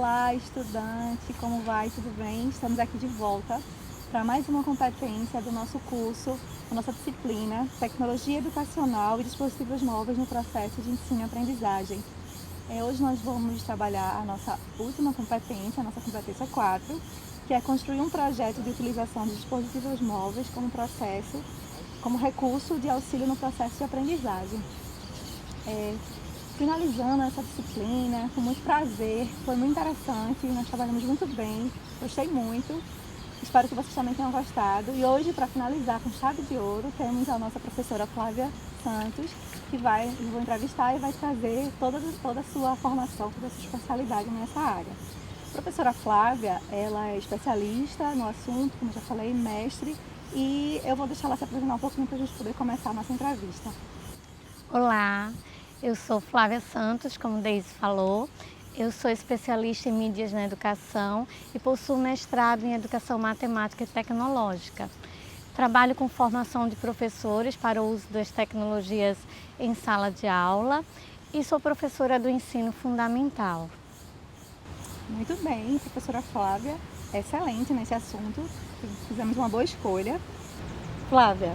Olá, estudante, como vai? Tudo bem? Estamos aqui de volta para mais uma competência do nosso curso, a nossa disciplina Tecnologia Educacional e Dispositivos Móveis no Processo de Ensino e Aprendizagem. Hoje nós vamos trabalhar a nossa última competência, a nossa competência 4, que é construir um projeto de utilização de dispositivos móveis como recurso de auxílio no processo de aprendizagem. Finalizando essa disciplina, com muito prazer, foi muito interessante, nós trabalhamos muito bem, gostei muito, espero que vocês também tenham gostado. E hoje, para finalizar com chave de ouro, temos a nossa professora Flávia Santos, que eu vou entrevistar e vai trazer toda a sua formação, toda a sua especialidade nessa área. A professora Flávia, ela é especialista no assunto, como já falei, mestre, e eu vou deixar ela se apresentar um pouquinho para a gente poder começar a nossa entrevista. Olá, eu sou Flávia Santos, como Deise falou. Eu sou especialista em mídias na educação e possuo mestrado em educação matemática e tecnológica. Trabalho com formação de professores para o uso das tecnologias em sala de aula e sou professora do ensino fundamental. Muito bem, professora Flávia, excelente nesse assunto, fizemos uma boa escolha. Flávia,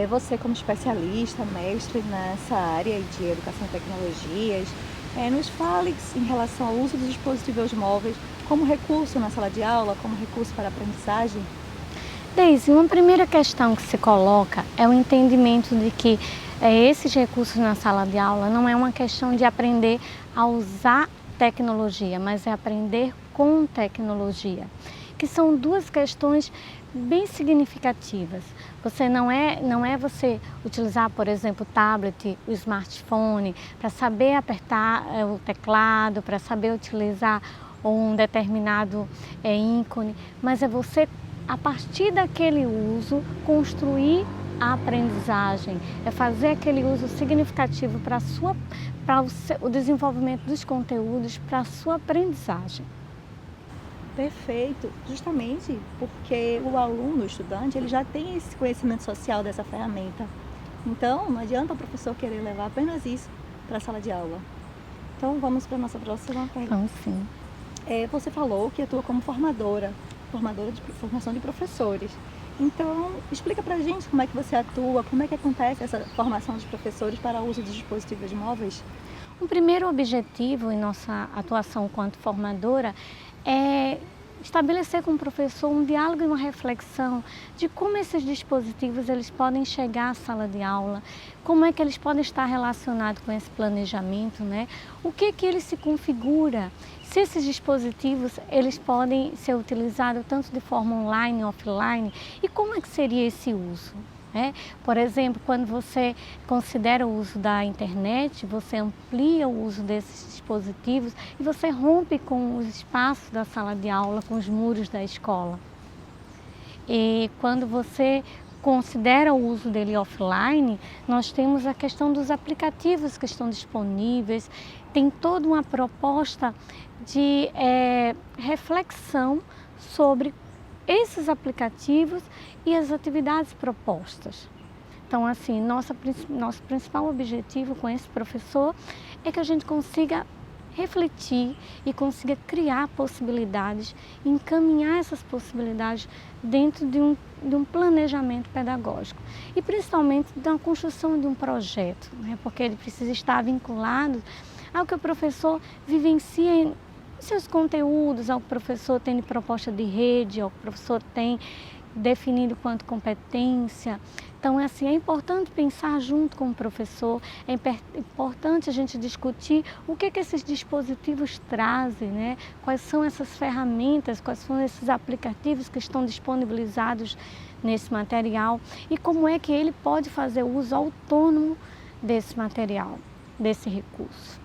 você como especialista, mestre nessa área de educação e tecnologias, nos fale em relação ao uso dos dispositivos móveis como recurso na sala de aula, como recurso para a aprendizagem. Deise, uma primeira questão que se coloca é o entendimento de que esses recursos na sala de aula não é uma questão de aprender a usar tecnologia, mas é aprender com tecnologia, que são duas questões bem significativas. Não é você utilizar, por exemplo, o tablet, o smartphone, para saber apertar o teclado, para saber utilizar um determinado ícone, mas é você, a partir daquele uso, construir a aprendizagem, é fazer aquele uso significativo para o desenvolvimento dos conteúdos, para a sua aprendizagem. Perfeito, justamente porque o aluno, o estudante, ele já tem esse conhecimento social dessa ferramenta. Então, não adianta o professor querer levar apenas isso para a sala de aula. Então, vamos para a nossa próxima pergunta. Então, sim. Você falou que atua como formadora de formação de professores. Então, explica para a gente como é que você atua, como é que acontece essa formação de professores para o uso de dispositivos móveis. O primeiro objetivo em nossa atuação enquanto formadora é estabelecer com o professor um diálogo e uma reflexão de como esses dispositivos eles podem chegar à sala de aula, como é que eles podem estar relacionados com esse planejamento, né? O que ele se configura, se esses dispositivos eles podem ser utilizados tanto de forma online, offline, e como é que seria esse uso. Por exemplo, quando você considera o uso da internet, você amplia o uso desses dispositivos e você rompe com os espaços da sala de aula, com os muros da escola. E quando você considera o uso dele offline, nós temos a questão dos aplicativos que estão disponíveis, tem toda uma proposta de reflexão sobre esses aplicativos e as atividades propostas. Então, assim, nosso principal objetivo com esse professor é que a gente consiga refletir e consiga criar possibilidades, encaminhar essas possibilidades dentro de um planejamento pedagógico e principalmente da construção de um projeto, porque ele precisa estar vinculado ao que o professor vivencia em seus conteúdos, ao que o professor tem de proposta de rede, ao que o professor tem definido quanto competência. Então, assim, é importante pensar junto com o professor, é importante a gente discutir o que esses dispositivos trazem, quais são essas ferramentas, quais são esses aplicativos que estão disponibilizados nesse material e como é que ele pode fazer uso autônomo desse material, desse recurso.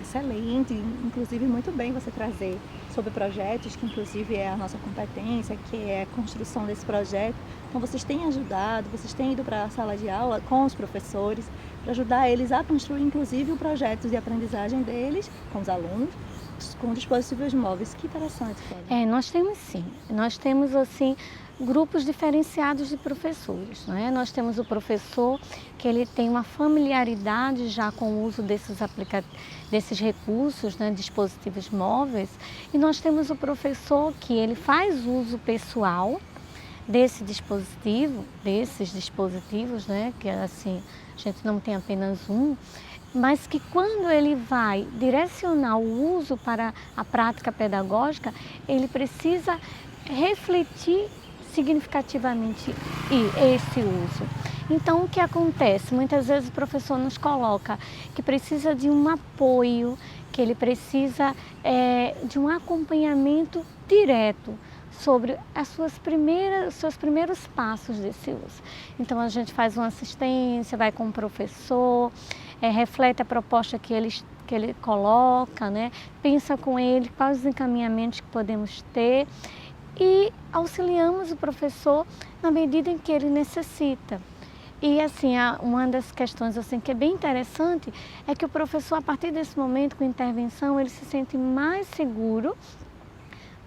Excelente, inclusive muito bem você trazer sobre projetos, que inclusive é a nossa competência, que é a construção desse projeto. Então vocês têm ajudado, vocês têm ido para a sala de aula com os professores, para ajudar eles a construir inclusive o projeto de aprendizagem deles, com os alunos, com dispositivos móveis. Que interessante, Flávia. Nós temos sim. Nós temos assim grupos diferenciados de professores, não é? Nós temos o professor que ele tem uma familiaridade já com o uso desses recursos, né, dispositivos móveis, e nós temos o professor que ele faz uso pessoal desses dispositivos, né, que assim a gente não tem apenas um, mas que quando ele vai direcionar o uso para a prática pedagógica, ele precisa refletir significativamente esse uso. Então, o que acontece? Muitas vezes o professor nos coloca que precisa de um apoio, que ele precisa de um acompanhamento direto sobre os seus primeiros passos desse uso. Então, a gente faz uma assistência, vai com o professor, reflete a proposta que ele coloca, né? Pensa com ele quais os encaminhamentos que podemos ter e auxiliamos o professor na medida em que ele necessita. E assim, uma das questões assim, que é bem interessante é que o professor, a partir desse momento, com intervenção, ele se sente mais seguro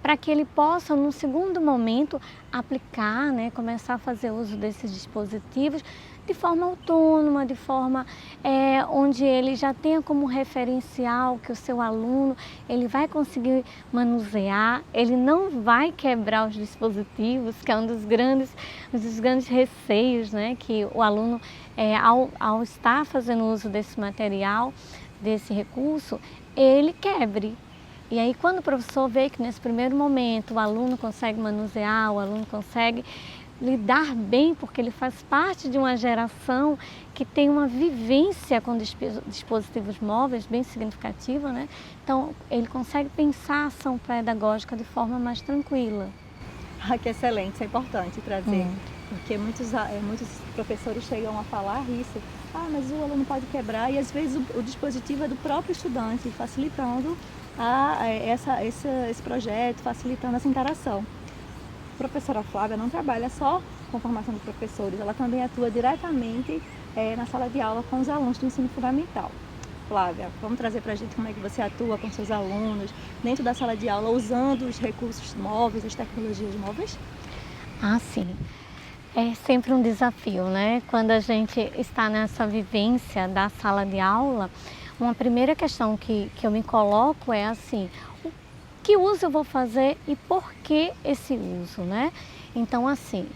para que ele possa, num segundo momento, aplicar, né, começar a fazer uso desses dispositivos de forma autônoma, de forma onde ele já tenha como referencial que o seu aluno ele vai conseguir manusear, ele não vai quebrar os dispositivos, que é um dos grandes receios, né, que o aluno, ao estar fazendo uso desse material, desse recurso, ele quebre. E aí, quando o professor vê que nesse primeiro momento o aluno consegue manusear, o aluno consegue lidar bem, porque ele faz parte de uma geração que tem uma vivência com dispositivos móveis bem significativa, né? Então, ele consegue pensar a ação pedagógica de forma mais tranquila. Que excelente, isso é importante trazer, porque muitos professores chegam a falar isso. Mas o aluno pode quebrar, e às vezes o dispositivo é do próprio estudante, facilitando esse projeto, facilitando essa interação. A professora Flávia não trabalha só com formação de professores, ela também atua diretamente na sala de aula com os alunos do ensino fundamental. Flávia, vamos trazer para a gente como é que você atua com seus alunos dentro da sala de aula, usando os recursos móveis, as tecnologias móveis? Sim. É sempre um desafio, né? Quando a gente está nessa vivência da sala de aula, uma primeira questão que eu me coloco é assim, que uso eu vou fazer e por que esse uso, né? Então, assim,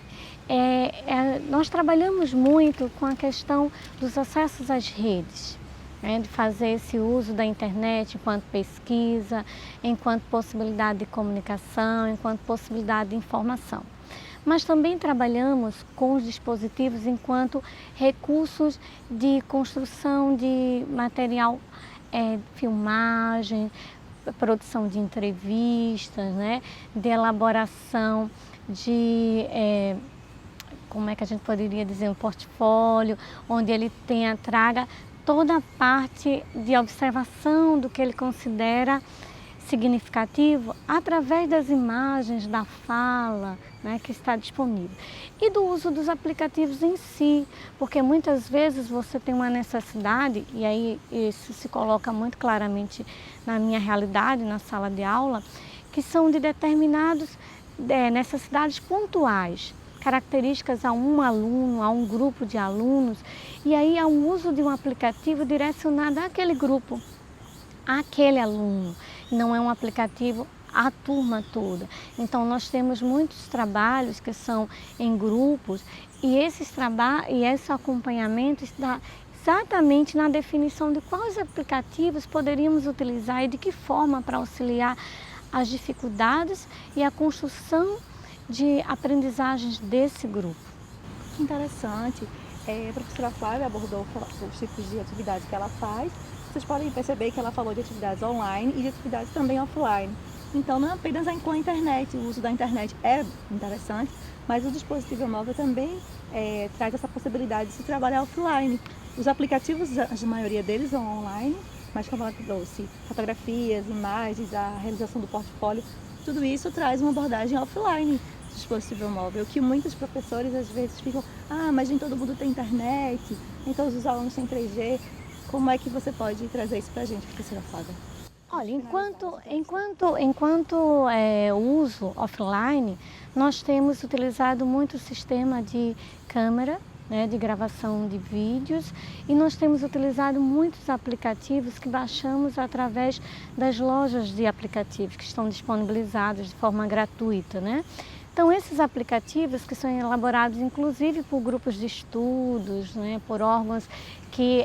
nós trabalhamos muito com a questão dos acessos às redes, né? De fazer esse uso da internet enquanto pesquisa, enquanto possibilidade de comunicação, enquanto possibilidade de informação. Mas também trabalhamos com os dispositivos enquanto recursos de construção de material, filmagem, produção de entrevistas, né, de elaboração de, como é que a gente poderia dizer, um portfólio, onde ele traga toda a parte de observação do que ele considera significativo através das imagens, da fala, né, que está disponível. E do uso dos aplicativos em si, porque muitas vezes você tem uma necessidade, e aí isso se coloca muito claramente na minha realidade, na sala de aula, que são de determinadas necessidades pontuais, características a um aluno, a um grupo de alunos, e aí há um uso de um aplicativo direcionado àquele grupo, àquele aluno. Não é um aplicativo à turma toda. Então, nós temos muitos trabalhos que são em grupos e esse acompanhamento está exatamente na definição de quais aplicativos poderíamos utilizar e de que forma para auxiliar as dificuldades e a construção de aprendizagens desse grupo. Que interessante. A professora Flávia abordou os tipos de atividades que ela faz. Vocês podem perceber que ela falou de atividades online e de atividades também offline. Então, não é apenas com a internet, o uso da internet é interessante, mas o dispositivo móvel também traz essa possibilidade de se trabalhar offline. Os aplicativos, a maioria deles são online, mas como ela trouxe fotografias, imagens, a realização do portfólio, tudo isso traz uma abordagem offline do dispositivo móvel, que muitos professores às vezes ficam, mas nem todo mundo tem internet, nem todos os alunos têm 3G. Como é que você pode trazer isso para a gente, professora Flávia? Olha, enquanto uso offline, nós temos utilizado muito o sistema de câmera, né, de gravação de vídeos, e nós temos utilizado muitos aplicativos que baixamos através das lojas de aplicativos que estão disponibilizados de forma gratuita, né? Então, esses aplicativos que são elaborados inclusive por grupos de estudos, né, por órgãos que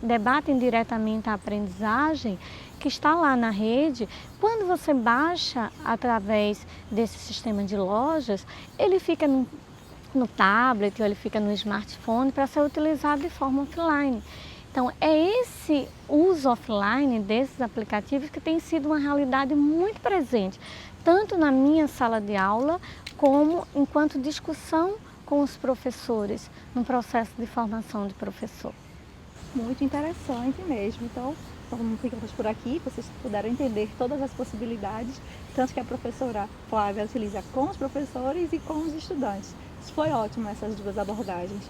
debatem diretamente a aprendizagem, que está lá na rede, quando você baixa através desse sistema de lojas, ele fica no tablet ou ele fica no smartphone para ser utilizado de forma offline. Então, é esse uso offline desses aplicativos que tem sido uma realidade muito presente, tanto na minha sala de aula, como enquanto discussão com os professores, no processo de formação de professor. Muito interessante mesmo. Então, ficamos por aqui, vocês puderam entender todas as possibilidades, tanto que a professora Flávia utiliza com os professores e com os estudantes. Isso foi ótimo, essas duas abordagens.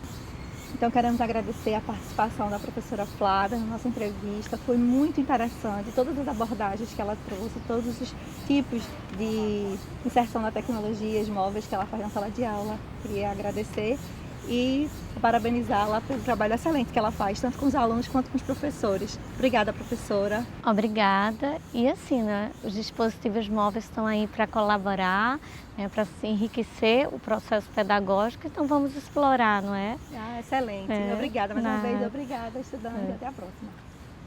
Então, queremos agradecer a participação da professora Flávia na nossa entrevista. Foi muito interessante, todas as abordagens que ela trouxe, todos os tipos de inserção na tecnologias móveis que ela faz na sala de aula. Queria agradecer e parabenizá-la pelo trabalho excelente que ela faz, tanto com os alunos quanto com os professores. Obrigada, professora. Obrigada. E assim, né, os dispositivos móveis estão aí para colaborar, né, para enriquecer o processo pedagógico, então vamos explorar, não é? Excelente. Obrigada mais uma vez. Obrigada, estudante. Até a próxima.